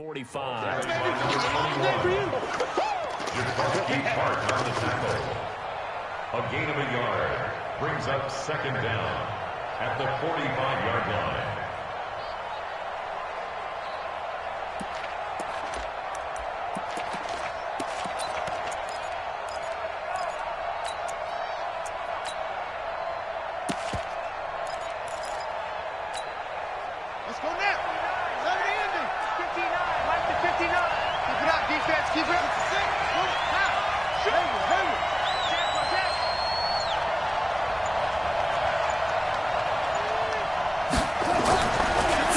45. A gain of a yard brings up second down at the 45-yard line. Let's go now. 70 59. Mike to 59. Keep it up, defense. Keep it up. Now. Shoot.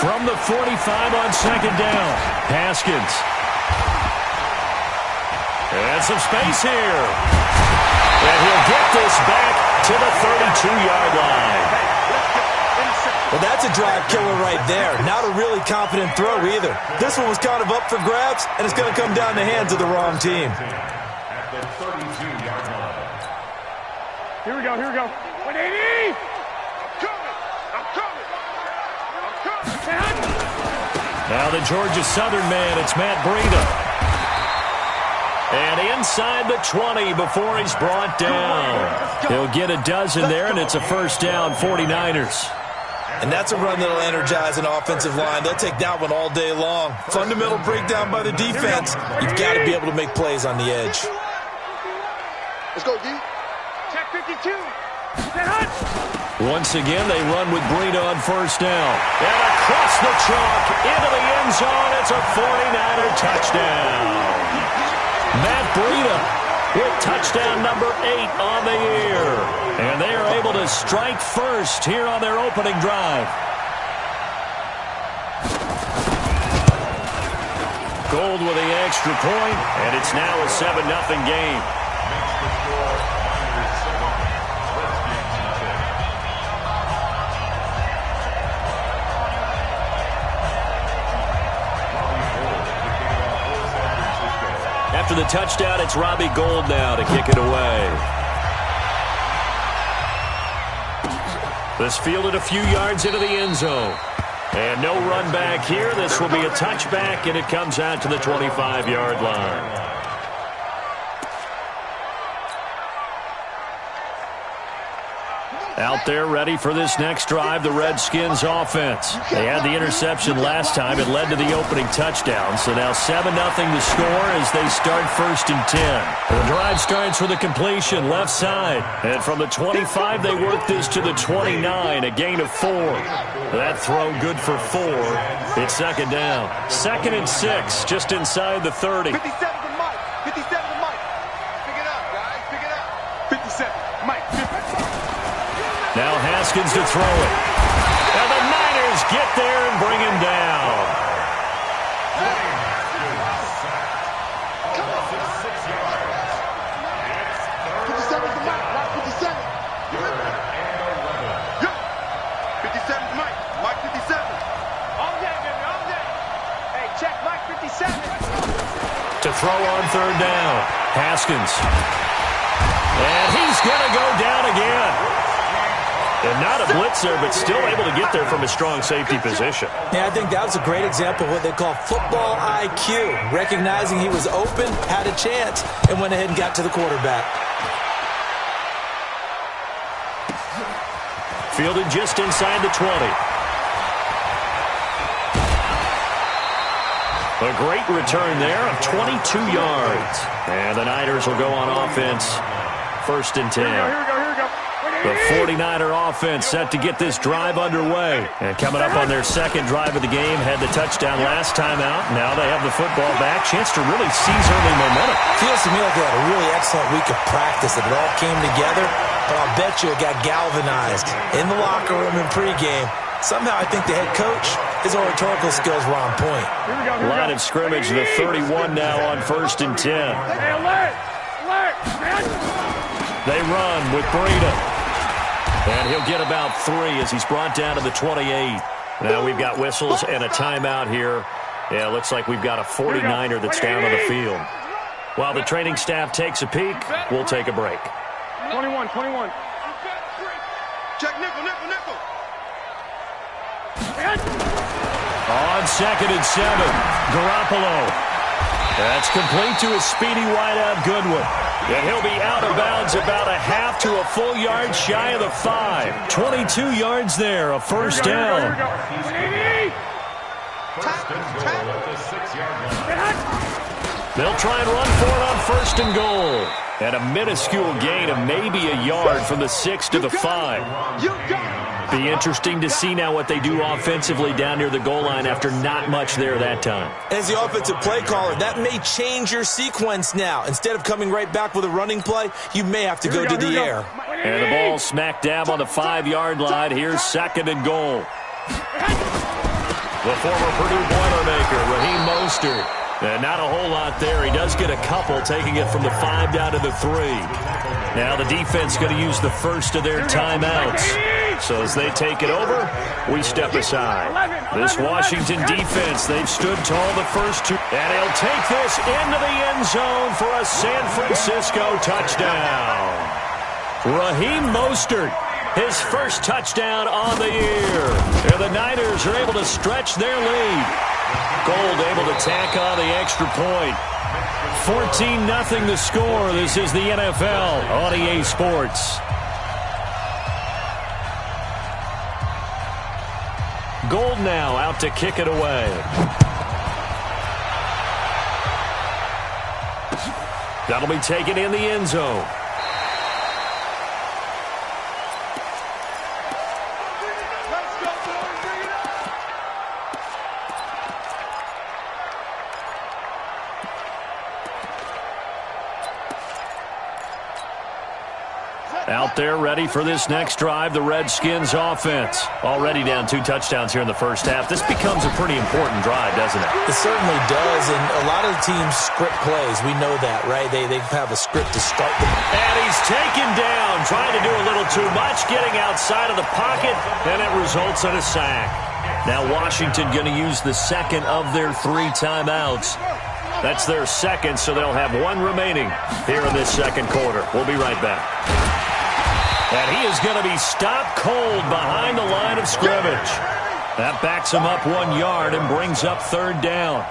From the 45 on second down, Haskins. And some space here. And he'll get this back to the 32-yard line. Well, that's a drive killer right there. Not a really confident throw either. This one was kind of up for grabs, and it's going to come down the hands of the wrong team. At the 32-yard line. Here we go. 180. I'm coming. Now the Georgia Southern man, it's Matt Breida. And inside the 20 before he's brought down. He'll get a dozen there, and it's a first down, 49ers. And that's a run that'll energize an offensive line. They'll take that one all day long. Fundamental breakdown by the defense. You've got to be able to make plays on the edge. Let's go, D. Check 52. Once again, they run with Breida on first down. And across the chalk, into the end zone, it's a 49er touchdown. Matt Breida with touchdown number 8 on the year. And they are able to strike first here on their opening drive. Gold with the extra point, and it's now a 7-0 game. After the touchdown, it's Robbie Gould now to kick it away. This fielded a few yards into the end zone. And no run back here. This will be a touchback, and it comes out to the 25-yard line. Out there ready for this next drive, the Redskins offense. They had the interception last time. It led to the opening touchdown. So now 7-0 to score as they start first and 10. The drive starts with a completion left side. And from the 25, they work this to the 29, a gain of 4. That throw good for 4. It's second down. 2nd and 6, just inside the 30. 57 to Mike. 57 to Mike. Pick it up, guys. Pick it up. 57. Mike. 50. Now Haskins to throw it. And the Niners get there and bring him down. Come on. 6 yards. 57 to Mike. Mike 57. Good. 57 to Mike. Mike 57. All day, baby. All day. Hey, check Mike 57. To throw on third down. Haskins. And he's going to go down again. And not a blitzer, but still able to get there from a strong safety position. Yeah, I think that was a great example of what they call football IQ. Recognizing he was open, had a chance, and went ahead and got to the quarterback. Fielded just inside the 20. A great return there of 22 yards. And the Niners will go on offense. First and 10. Here we go. The 49er offense set to get this drive underway. And coming up on their second drive of the game, had the touchdown last time out. Now they have the football back. Chance to really seize early momentum. Feels to me like they had a really excellent week of practice. It all came together, but I'll bet you it got galvanized in the locker room in pregame. Somehow I think the head coach, his oratorical skills were on point. Line of scrimmage, the 31 now on first and 10. Hey, alert! They run with Breida. And he'll get about 3 as he's brought down to the 28. Now we've got whistles and a timeout here. Yeah, looks like we've got a 49er that's down on the field. While the training staff takes a peek, we'll take a break. 21. Check nickel. On 2nd and 7, Garoppolo. That's complete to his speedy wideout Goodwin. And he'll be out of bounds about a half to a full yard shy of the 5. 22 yards there, a first down. First and goal at the 6-yard line. They'll try and run for it on 1st and goal. And a minuscule gain of maybe a yard from the 6 to the 5. Be interesting to see now what they do offensively down near the goal line after not much there that time. As the offensive play caller, that may change your sequence now. Instead of coming right back with a running play, you may have to go to the air. And the ball smack dab on the 5-yard line. Here's 2nd and goal. The former Purdue Boilermaker, Raheem Mostert. And not a whole lot there. He does get a couple, taking it from the 5 down to the 3. Now the defense going to use the first of their timeouts. So as they take it over, we step aside. This Washington defense, they've stood tall the first 2. And he'll take this into the end zone for a San Francisco touchdown. Raheem Mostert, his first touchdown on the year. And the Niners are able to stretch their lead. Gold able to tack on the extra point. 14-0 the score. This is the NFL on EA Sports. Gold now out to kick it away. That'll be taken in the end zone. Out there ready for this next drive, the Redskins offense. Already down 2 touchdowns here in the first half. This becomes a pretty important drive, doesn't it? It certainly does, and a lot of the teams script plays. We know that, right? They have a script to start them. And he's taken down, trying to do a little too much, getting outside of the pocket, and it results in a sack. Now Washington going to use the second of their 3 timeouts. That's their second, so they'll have 1 remaining here in this second quarter. We'll be right back. And he is going to be stopped cold behind the line of scrimmage. That backs him up 1 yard and brings up 3rd down.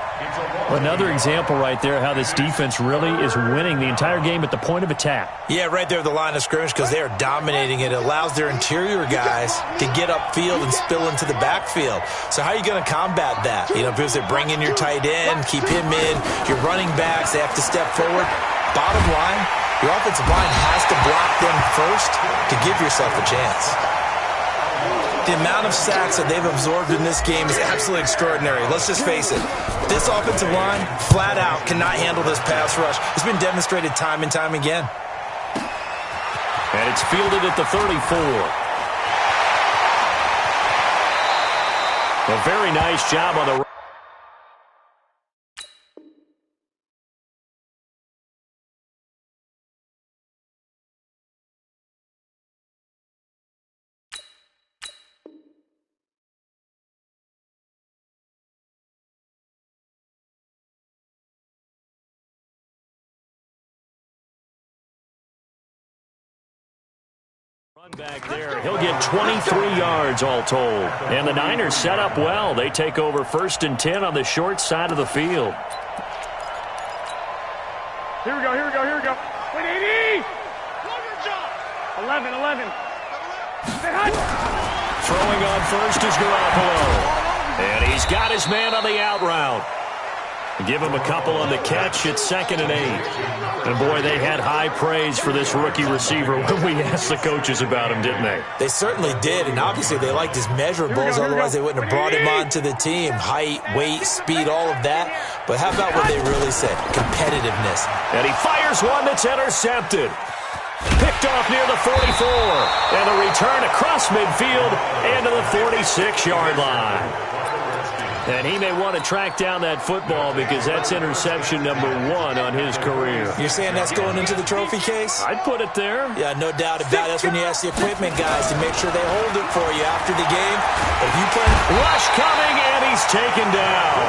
Another example right there how this defense really is winning the entire game at the point of attack. Yeah, right there at the line of scrimmage because they are dominating it. It allows their interior guys to get upfield and spill into the backfield. So how are you going to combat that? You know, because they bring in your tight end, keep him in, your running backs, they have to step forward. Bottom line, your offensive line has to block them first to give yourself a chance. The amount of sacks that they've absorbed in this game is absolutely extraordinary. Let's just face it. This offensive line, flat out, cannot handle this pass rush. It's been demonstrated time and time again. And it's fielded at the 34. A very nice job on the run back there. He'll get 23 yards all told. And the Niners set up well. They take over 1st and 10 on the short side of the field. Here we go, here we go, here we go. 180! 11. Throwing on first is Garoppolo. And he's got his man on the out route. Give him a couple on the catch. It's 2nd and 8. And, boy, they had high praise for this rookie receiver when we asked the coaches about him, didn't they? They certainly did, and obviously they liked his measurables. Otherwise, they wouldn't have brought him onto the team. Height, weight, speed, all of that. But how about what they really said? Competitiveness. And he fires one that's intercepted. Picked off near the 44. And a return across midfield and to the 46-yard line. And he may want to track down that football because that's interception number 1 on his career. You're saying that's going into the trophy case? I'd put it there. Yeah, no doubt about it. That's when you ask the equipment guys to make sure they hold it for you after the game. If you can... Rush coming, and he's taken down.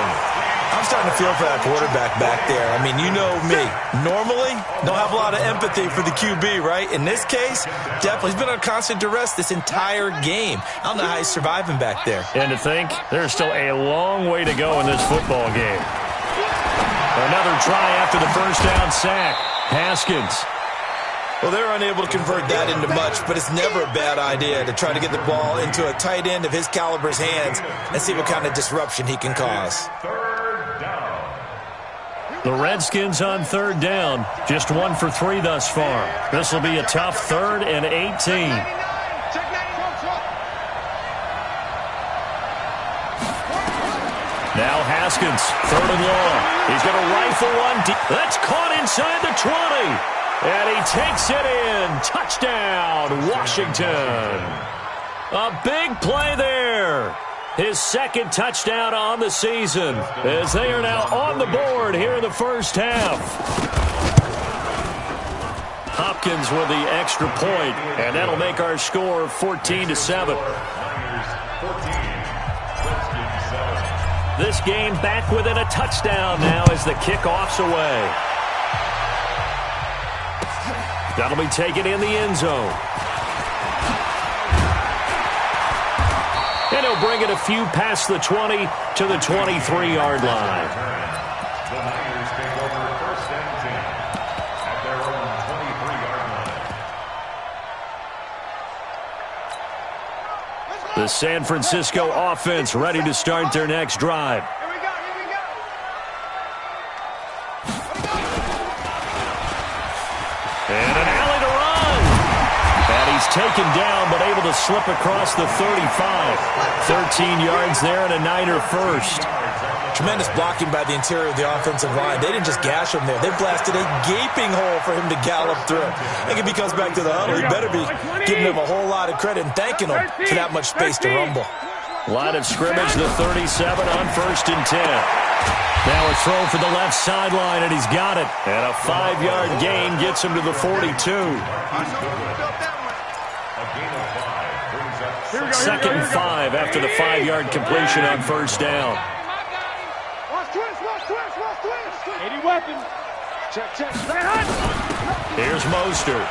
I'm starting to feel for that quarterback back there. I mean, you know me. Normally, don't have a lot of empathy for the QB, right? In this case, definitely. He's been on constant duress this entire game. I don't know how he's surviving back there. And to think, there's still a long way to go in this football game. Another try after the first down sack. Haskins. Well, they're unable to convert that into much, but it's never a bad idea to try to get the ball into a tight end of his caliber's hands and see what kind of disruption he can cause. The Redskins on third down, just 1 for 3 thus far. This will be a tough 3rd and 18. Now Haskins, 3rd and long. He's going to rifle one deep. That's caught inside the 20. And he takes it in. Touchdown, Washington. A big play there. His 2nd touchdown on the season as they are now on the board here in the first half. Hopkins with the extra point, and that'll make our score 14-7. This game back within a touchdown now as the kickoff's away. That'll be taken in the end zone. And he'll bring it a few past the 20 to the 23-yard line. The Niners take over 1st and 10 at their own 23-yard line. The San Francisco offense ready to start their next drive. And an alley to run. And he's taken down, but able to slip across the 35. 13 yards there and a Niner first. Tremendous blocking by the interior of the offensive line. They didn't just gash him there. They blasted a gaping hole for him to gallop through. I think if he comes back to the huddle, he better be giving him a whole lot of credit and thanking him for that much space to rumble. Line of scrimmage, the 37 on 1st and 10. Now a throw for the left sideline, and he's got it. And a 5-yard gain gets him to the 42. 2nd and 5 after the 5-yard completion on 1st down. Here's Mostert.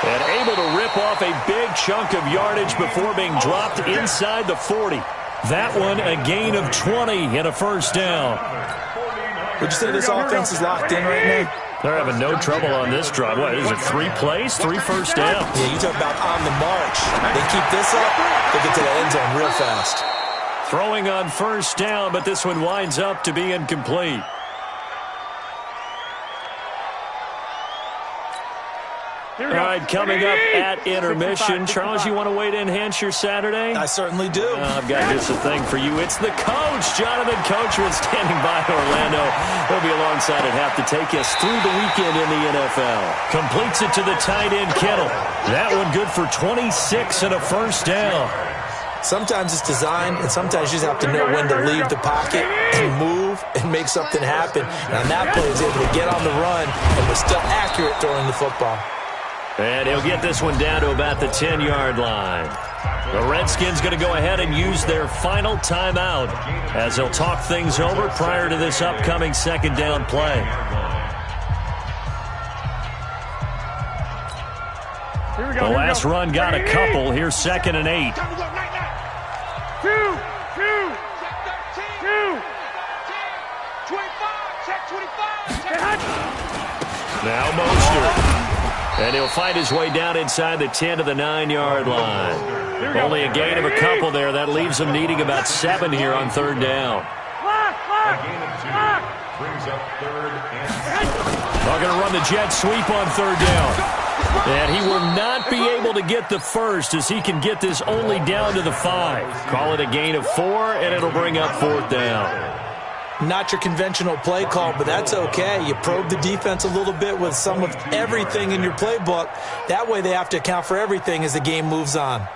And able to rip off a big chunk of yardage before being dropped inside the 40. That one a gain of 20 and a first down. Would you say this offense is locked in right now? They're having no trouble on this drive. What, is it 3 plays, 3 first downs? Yeah, you talk about on the march. They keep this up, they get to the end zone real fast. Throwing on first down, but this one winds up to be incomplete. All right, coming up at intermission. Charles, you want to wait to enhance your Saturday? I certainly do. I've got just a thing for you. It's the coach, Jonathan Coachman, standing by Orlando. He'll be alongside at half to take us through the weekend in the NFL. Completes it to the tight end, Kittle. That one good for 26 and a first down. Sometimes it's designed, and sometimes you just have to know when to leave the pocket and move and make something happen. And on that play, he's able to get on the run and was still accurate throwing the football. And he'll get this one down to about the 10-yard line. The Redskins going to go ahead and use their final timeout as they'll talk things over prior to this upcoming 2nd down play. The last run got a couple. Here's 2nd and 8. Now Mostert. And he'll find his way down inside the 10 to the 9-yard line. Only a gain of a couple there. That leaves them needing about 7 here on 3rd down. A gain of 2 brings up 3rd and 7. They're going to run the jet sweep on 3rd down. And he will not be able to get the first as he can get this only down to the 5. Call it a gain of 4, and it'll bring up 4th down. Not your conventional play call, but that's okay. You probe the defense a little bit with some of everything in your playbook. That way they have to account for everything as the game moves on.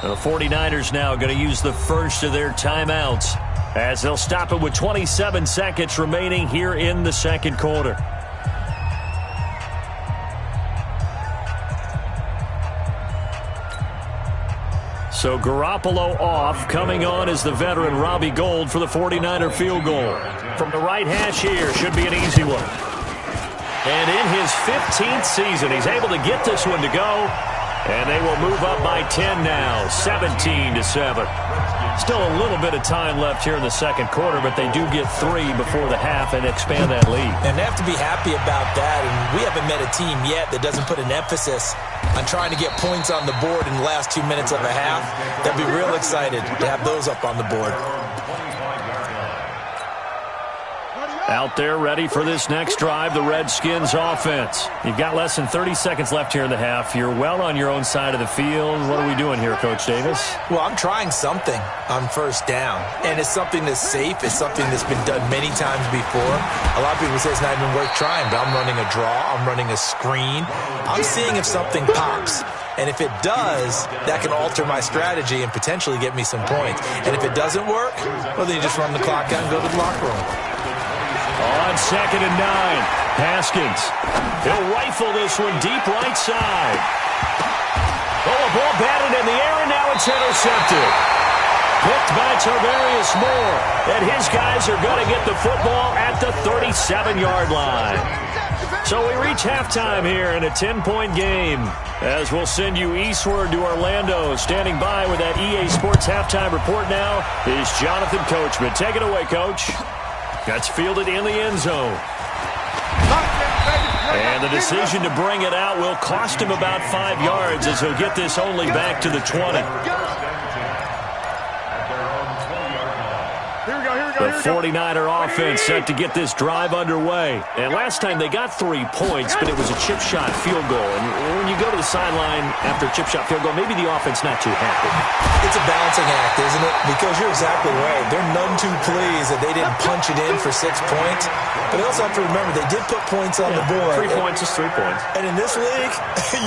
The 49ers now going to use the first of their timeouts as they'll stop it with 27 seconds remaining here in the second quarter. So Garoppolo off. Coming on is the veteran Robbie Gould for the 49er field goal. From the right hash here, should be an easy one. And in his 15th season, he's able to get this one to go. And they will move up by 10 now, 17-7. Still a little bit of time left here in the second quarter, but they do get 3 before the half and expand that lead. And they have to be happy about that. And we haven't met a team yet that doesn't put an emphasis on trying to get points on the board in the last 2 minutes of a half. They'll be real excited to have those up on the board. Out there ready for this next drive, the Redskins offense. You've got less than 30 seconds left here in the half. You're well on your own side of the field. What are we doing here, Coach Davis? Well, I'm trying something on first down, and it's something that's safe. It's something that's been done many times before. A lot of people say it's not even worth trying, but I'm running a draw. I'm running a screen. I'm seeing if something pops. And if it does, that can alter my strategy and potentially get me some points. And if it doesn't work, well, then you just run the clock out and go to the locker room. On 2nd and 9, Haskins. He'll rifle this one deep right side. Oh, a ball batted in the air, and now it's intercepted. Picked by Tarvarius Moore. And his guys are going to get the football at the 37-yard line. So we reach halftime here in a 10-point game. As we'll send you eastward to Orlando. Standing by with that EA Sports halftime report now is Jonathan Coachman. Take it away, Coach. That's fielded in the end zone. And the decision to bring it out will cost him about 5 yards as he'll get this only back to the 20. The 49er offense set to get this drive underway. And last time they got 3 points, but it was a chip shot field goal. And when you go to the sideline after a chip shot field goal, maybe the offense not too happy. It's a balancing act, isn't it? Because you're exactly right. They're none too pleased that they didn't punch it in for 6 points. But they also have to remember they did put points on the board. 3 points is 3 points. And in this league,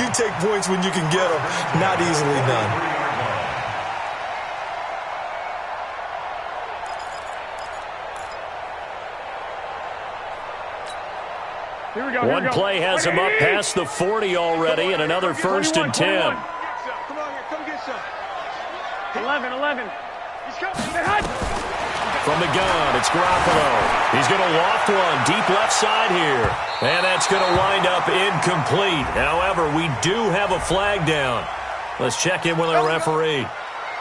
you take points when you can get them. Not easily done. One play has him up past the 40 already, and another 1st and 10. Come on here, come get some. 11. He's coming. From the gun, it's Garoppolo. He's going to loft one deep left side here. And that's going to wind up incomplete. However, we do have a flag down. Let's check in with our referee.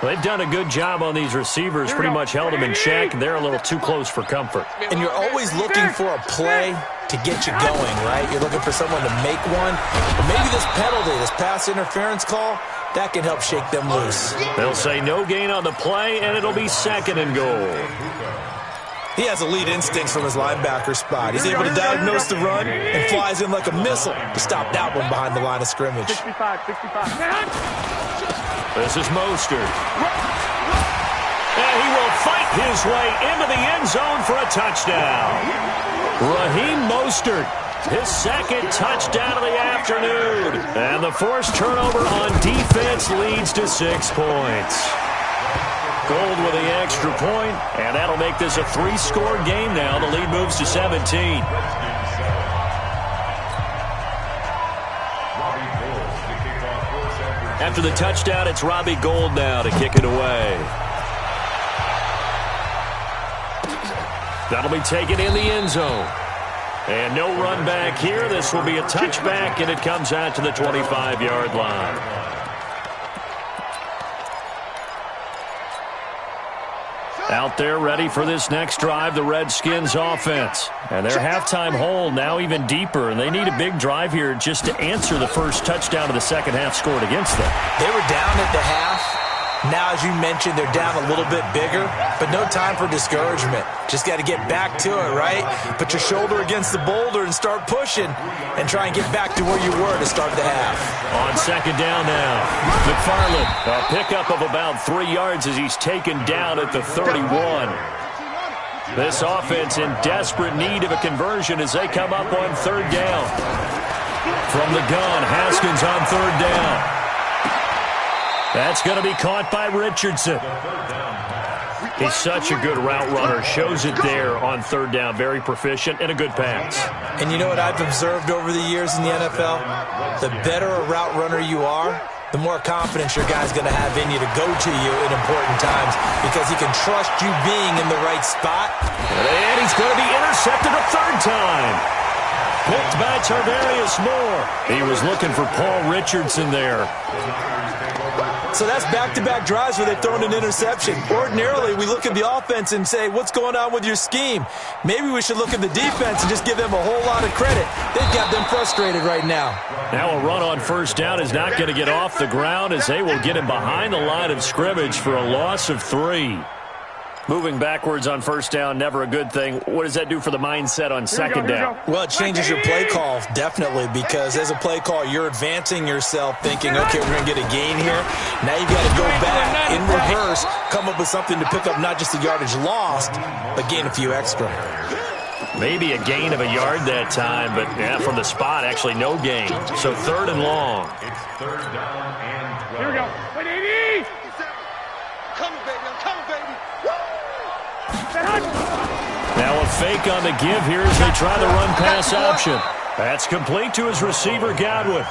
They've done a good job on these receivers, pretty much held them in check. They're a little too close for comfort. And you're always looking for a play to get you going, right? You're looking for someone to make one. But maybe this penalty, this pass interference call, that can help shake them loose. They'll say no gain on the play, and it'll be 2nd and goal. He has elite instincts from his linebacker spot. He's able to diagnose the run and flies in like a missile to stop that one behind the line of scrimmage. 65. This is Mostert. And he will fight his way into the end zone for a touchdown. Raheem Mostert, his 2nd touchdown of the afternoon. And the forced turnover on defense leads to 6 points. Gould with the extra point, and that'll make this a 3-score game now. The lead moves to 17. After the touchdown, it's Robbie Gould now to kick it away. That'll be taken in the end zone. And no run back here. This will be a touchback, and it comes out to the 25-yard line. Out there ready for this next drive, the Redskins offense. And their halftime hole now even deeper, and they need a big drive here just to answer the first touchdown of the second half scored against them. They were down at the half. Now, as you mentioned, they're down a little bit bigger, but no time for discouragement. Just got to get back to it, right? Put your shoulder against the boulder and start pushing and try and get back to where you were to start the half. On 2nd down now, McFarland, a pickup of about 3 yards as he's taken down at the 31. This offense in desperate need of a conversion as they come up on 3rd down. From the gun, Haskins on 3rd down. That's going to be caught by Richardson. He's such a good route runner. Shows it there on third down. Very proficient and a good pass. And you know what I've observed over the years in the NFL? The better a route runner you are, the more confidence your guy's going to have in you to go to you in important times because he can trust you being in the right spot. And he's going to be intercepted a third time. Picked by Tarvarius Moore. He was looking for Paul Richardson there. So that's back-to-back drives where they've thrown an interception. Ordinarily, we look at the offense and say, what's going on with your scheme? Maybe we should look at the defense and just give them a whole lot of credit. They've got them frustrated right now. Now a run on first down is not going to get off the ground as they will get him behind the line of scrimmage for a loss of 3. Moving backwards on first down, never a good thing. What does that do for the mindset on second down? Well, it changes your play call, definitely, because as a play call, you're advancing yourself thinking, okay, we're going to get a gain here. Now you've got to go back in reverse, come up with something to pick up not just the yardage lost, but gain a few extra. Maybe a gain of a yard that time, but yeah, from the spot, actually no gain. So third and long. It's third down and 12. Here we go. Wait, 80! Coming, baby. I'm coming, baby. Now a fake on the give here as they try the run-pass option. That's complete to his receiver, Godwin.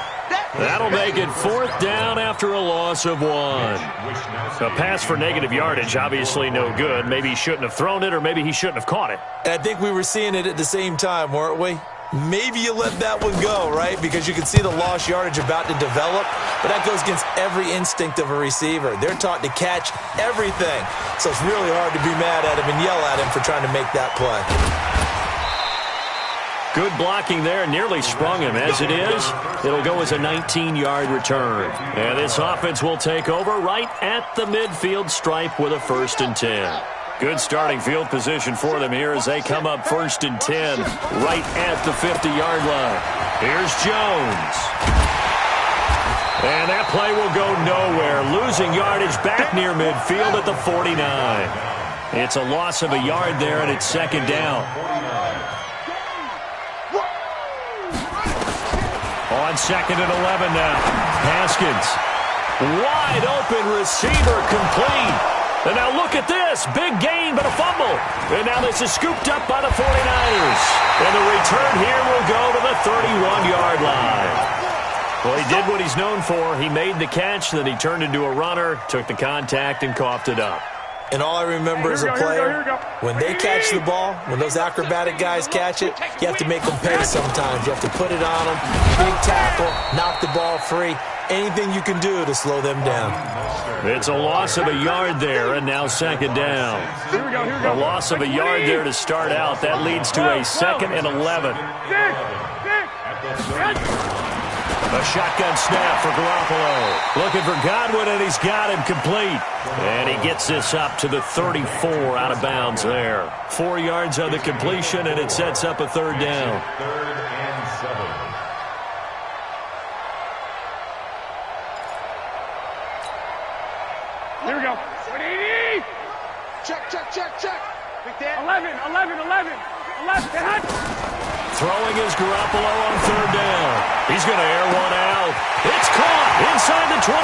That'll make it fourth down after a loss of 1. A pass for negative yardage, obviously no good. Maybe he shouldn't have thrown it, or maybe he shouldn't have caught it. And I think we were seeing it at the same time, weren't we? Maybe you let that one go, right? Because you can see the lost yardage about to develop, but that goes against every instinct of a receiver. They're taught to catch everything, so it's really hard to be mad at him and yell at him for trying to make that play. Good blocking there, nearly sprung him. As it is, it'll go as a 19-yard return. And this offense will take over right at the midfield stripe with a 1st and 10. Good starting field position for them here as they come up 1st and 10 right at the 50-yard line. Here's Jones. And that play will go nowhere. Losing yardage back near midfield at the 49. It's a loss of a yard there, and it's second down. On 2nd and 11 now. Haskins. Wide open receiver complete. And now look at this. Big gain, but a fumble. And now this is scooped up by the 49ers. And the return here will go to the 31-yard line. Well, he did what he's known for. He made the catch, then he turned into a runner, took the contact, and coughed it up. And all I remember as a player, when they catch the ball, when those acrobatic guys catch it, you have to make them pay sometimes. You have to put it on them, big tackle, knock the ball free. Anything you can do to slow them down. It's a loss of a yard there, and now second down. A loss of a yard there to start out. That leads to a 2nd and 11. A shotgun snap for Garoppolo. Looking for Godwin, and he's got him complete. And he gets this up to the 34 out of bounds there. 4 yards on the completion, and it sets up a third down. 3rd and 7. Here we go. 180. Check. 11. Throwing is Garoppolo on third down. He's going to air one out. It's caught inside the 25.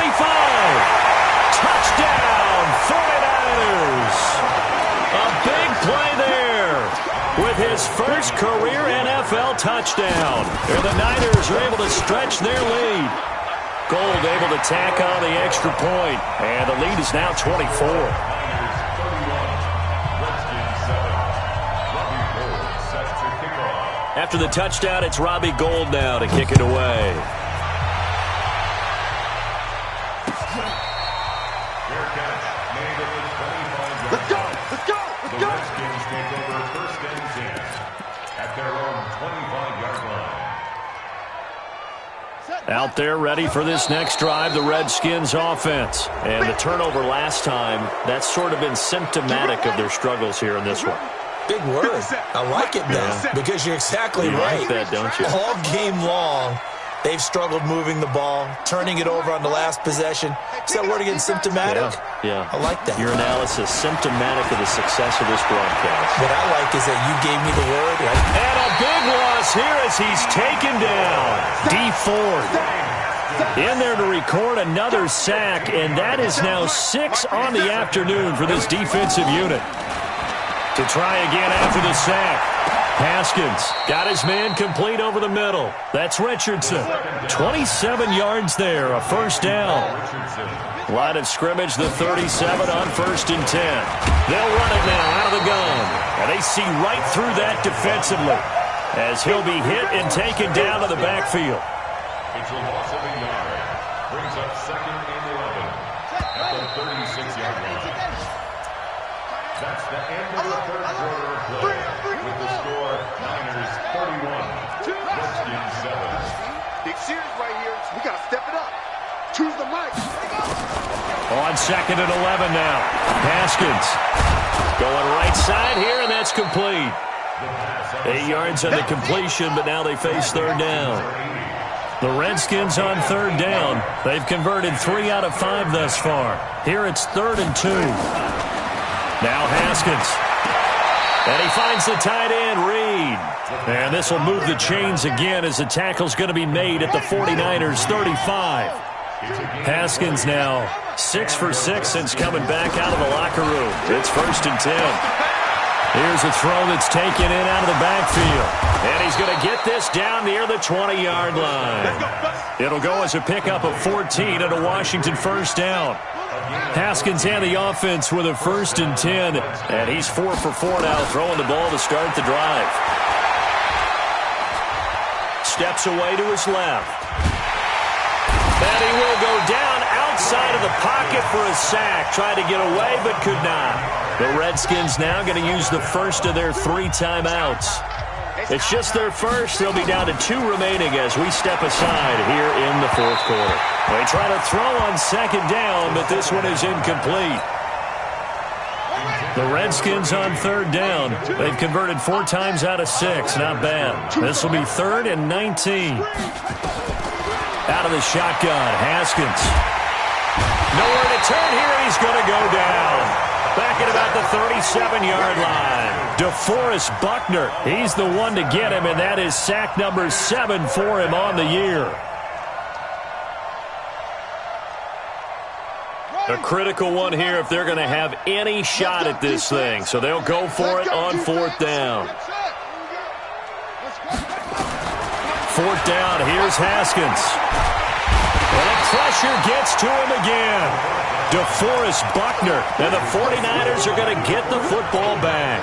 Touchdown, 49ers. A big play there with his first career NFL touchdown. And the Niners are able to stretch their lead. Gold able to tack on the extra point, and the lead is now 24. After the touchdown, it's Robbie Gould now to kick it away. Let's go. The Redskins take over 1st and 10 at their own 25-yard line. Out there ready for this next drive, the Redskins offense. And the turnover last time, that's sort of been symptomatic of their struggles here in this one. Big word. I like it now because you're exactly right. Like that, don't you? All game long, they've struggled moving the ball, turning it over on the last possession. Is that word again, symptomatic? Yeah. I like that. Your analysis, symptomatic of the success of this broadcast. What I like is that you gave me the word, right? And a big loss here as he's taken down. D Ford. In there to record another sack, and that is now 6 on the afternoon for this defensive unit. To try again after the sack. Haskins got his man complete over the middle. That's Richardson. 27 yards there, a first down. Line of scrimmage, the 37 on 1st and 10. They'll run it now out of the gun. And they see right through that defensively as he'll be hit and taken down to the backfield. It's a loss of a yard. Brings up 2nd and 11 at the 36-yard line. That's the end of the third quarter of play. With the score, Niners 31, Redskins 7. Big series right here. We got to step it up. Choose the mic. On 2nd and 11 now. Haskins going right side here, and that's complete. 8 yards on the completion, but now they face 3rd down. The Redskins on 3rd down. They've converted 3 out of 5 thus far. Here it's 3rd and 2. Now Haskins. And he finds the tight end, Reed. And this will move the chains again as the tackle's going to be made at the 49ers' 35. Haskins now 6 for 6 since coming back out of the locker room. It's 1st and 10. Here's a throw that's taken in out of the backfield. And he's going to get this down near the 20-yard line. It'll go as a pickup of 14 and a Washington first down. Haskins and the offense with a 1st and 10. And he's 4 for 4 now, throwing the ball to start the drive. Steps away to his left. And he will go down outside of the pocket for a sack. Tried to get away, but could not. The Redskins now going to use the first of their 3 timeouts. It's just their first. They'll be down to 2 remaining as we step aside here in the 4th quarter. They try to throw on 2nd down, but this one is incomplete. The Redskins on 3rd down. They've converted 4 times out of 6. Not bad. This will be 3rd and 19. Out of the shotgun, Haskins. Nowhere to turn here. He's going to go down. Back at about the 37-yard line. DeForest Buckner, he's the one to get him, and that is sack number 7 for him on the year. A critical one here if they're going to have any shot at this thing. So they'll go for it on 4th down. 4th down, here's Haskins. And the pressure gets to him again. DeForest Buckner, and the 49ers are going to get the football back.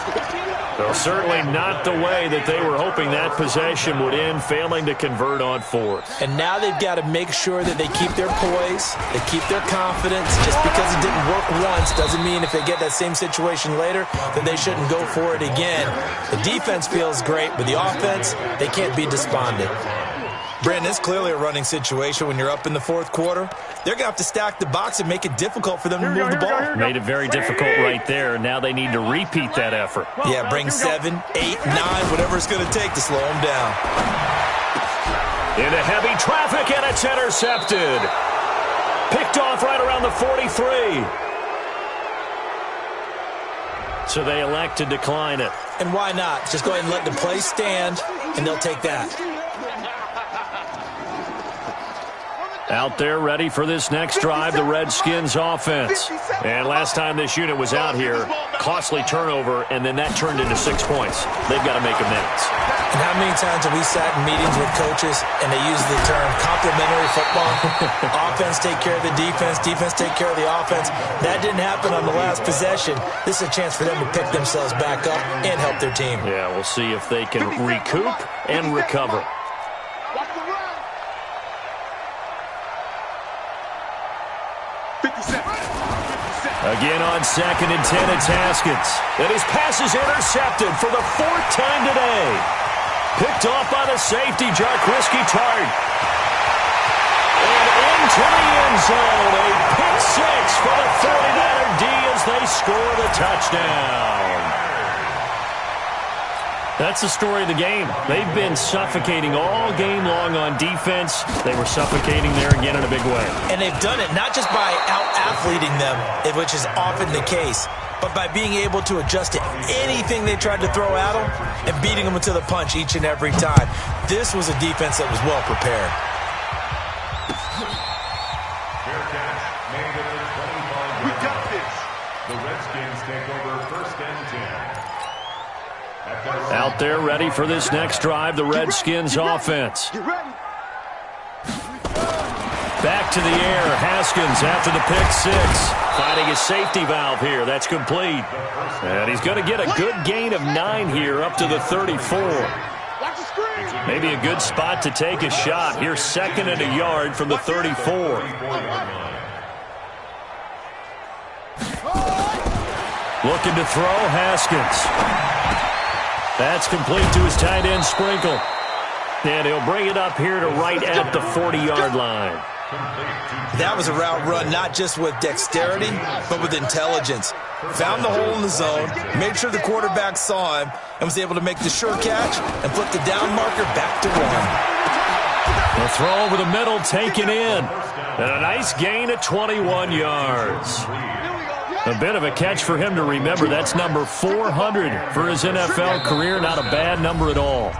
Well, certainly not the way that they were hoping that possession would end, failing to convert on 4th. And now they've got to make sure that they keep their poise, they keep their confidence. Just because it didn't work once doesn't mean if they get that same situation later that they shouldn't go for it again. The defense feels great, but the offense, they can't be despondent. Brandon, it's clearly a running situation when you're up in the 4th quarter. They're going to have to stack the box and make it difficult for them to move the ball. Made it very difficult right there. Now they need to repeat that effort. Yeah, bring 7, 8, 9, whatever it's going to take to slow them down. Into heavy traffic, and it's intercepted. Picked off right around the 43. So they elect to decline it. And why not? Just go ahead and let the play stand, and they'll take that. Out there ready for this next drive, the Redskins offense. And last time this unit was out here, costly turnover, and then that turned into 6 points. They've got to make amends. And how many times have we sat in meetings with coaches and they use the term complementary football? Offense take care of the defense, defense take care of the offense. That didn't happen on the last possession. This is a chance for them to pick themselves back up and help their team. Yeah, we'll see if they can recoup and recover. Again on 2nd and 10, it's Haskins. And his pass is intercepted for the 4th time today. Picked off by the safety, Jarkowski Tart. And into the end zone, a pick 6 for the 49er D as they score the touchdown. That's the story of the game. They've been suffocating all game long on defense. They were suffocating there again in a big way. And they've done it not just by out-athleting them, which is often the case, but by being able to adjust to anything they tried to throw at them and beating them to the punch each and every time. This was a defense that was well prepared. We got this. The Redskins take over 1st and 10. Out there ready for this next drive, the Redskins offense. Get ready. Back to the air, Haskins after the pick 6. Finding his safety valve here. That's complete. And he's going to get a good gain of 9 here up to the 34. Watch the screen. Maybe a good spot to take a shot. Here's 2nd and a yard from the 34. Looking to throw, Haskins. That's complete to his tight end, Sprinkle. And he'll bring it up here to right at the 40-yard line. That was a route run not just with dexterity, but with intelligence. Found the hole in the zone, made sure the quarterback saw him, and was able to make the sure catch and flip the down marker back to 1. The throw over the middle taken in. And a nice gain of 21 yards. A bit of a catch for him to remember. That's number 400 for his NFL career. Not a bad number at all.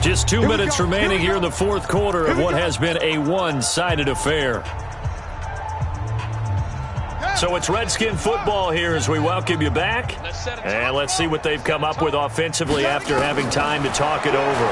Just 2 minutes remaining here in the 4th quarter of what has been a one-sided affair. So it's Redskin football here as we welcome you back. And let's see what they've come up with offensively after having time to talk it over.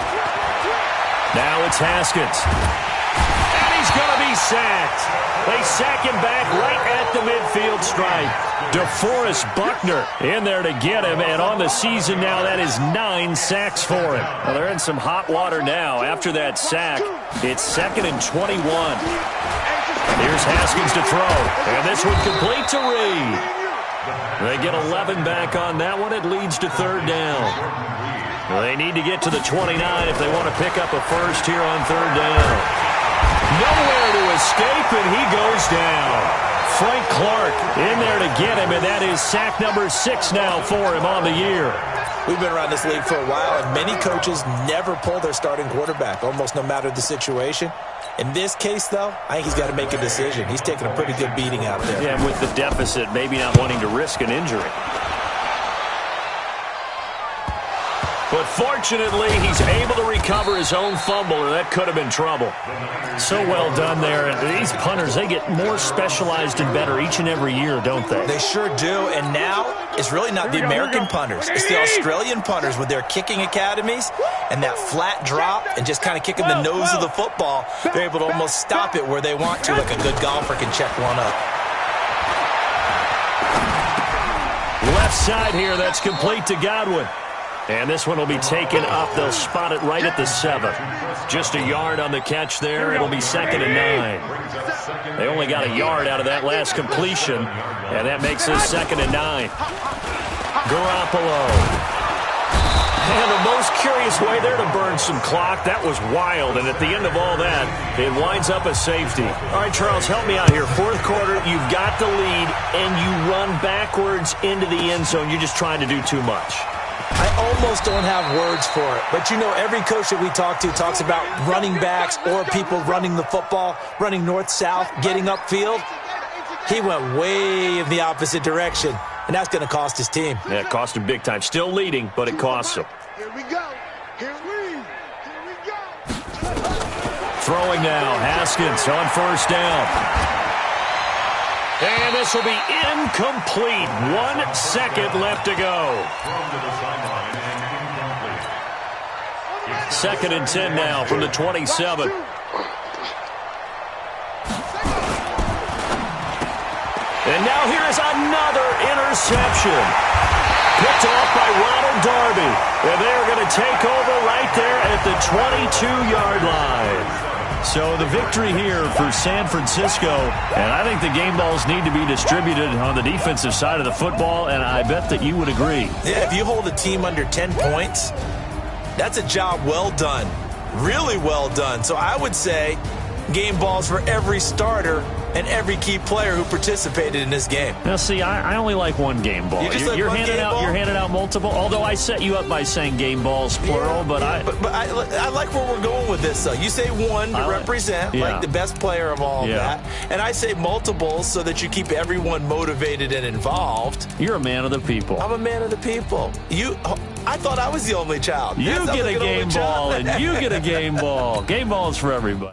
Now it's Haskins. And he's going to be sacked. They sack him back right at the midfield stripe. DeForest Buckner in there to get him, and on the season now, that is 9 sacks for him. Well, they're in some hot water now after that sack. It's 2nd and 21. Here's Haskins to throw, and this one complete to Reed. They get 11 back on that one. It leads to 3rd down. They need to get to the 29 if they want to pick up a first here on 3rd down. Nowhere to escape, and he goes down. Frank Clark in there to get him, and that is sack number 6 now for him on the year. We've been around this league for a while, and many coaches never pull their starting quarterback, almost no matter the situation. In this case, though, I think he's got to make a decision. He's taking a pretty good beating out there. Yeah, and with the deficit, maybe not wanting to risk an injury. But fortunately, he's able to recover his own fumble, or that could have been trouble. So well done there. And these punters, they get more specialized and better each and every year, don't they? They sure do. And now, it's really not the American punters. It's the Australian punters with their kicking academies and that flat drop and just kind of kicking the nose of the football. They're able to almost stop it where they want to, like a good golfer can check one up. Left side here, that's complete to Godwin. And this one will be taken up. They'll spot it right at the 7. Just a yard on the catch there. It'll be 2nd and 9. They only got a yard out of that last completion, and that makes us 2nd and 9. Garoppolo. And the most curious way there to burn some clock. That was wild, and at the end of all that, it winds up a safety. All right, Charles, help me out here. 4th quarter, you've got the lead, and you run backwards into the end zone. You're just trying to do too much. I almost don't have words for it. But, you know, every coach that we talk to talks about running backs or people running the football, running north-south, getting upfield. He went way in the opposite direction, and that's going to cost his team. Yeah, it cost him big time. Still leading, but it costs him. Here we go. Here we go. Throwing now, Haskins on 1st down. And this will be incomplete. 1 second left to go. 2nd and 10 now from the 27. And now here is another interception. Picked off by Ronald Darby. And they're going to take over right there at the 22-yard line. So the victory here for San Francisco, and I think the game balls need to be distributed on the defensive side of the football, and I bet that you would agree. Yeah, if you hold a team under 10 points, that's a job well done, really well done. So I would say game balls for every starter and every key player who participated in this game. Now, see, I only like one game ball. You're handing out multiple. Although I set you up by saying game balls plural, but I like where we're going with this. Though you say one to represent, like the best player of all of that, and I say multiples so that you keep everyone motivated and involved. You're a man of the people. I'm a man of the people. I thought I was the only child. You get a game ball, and you get a game ball. Game balls for everybody.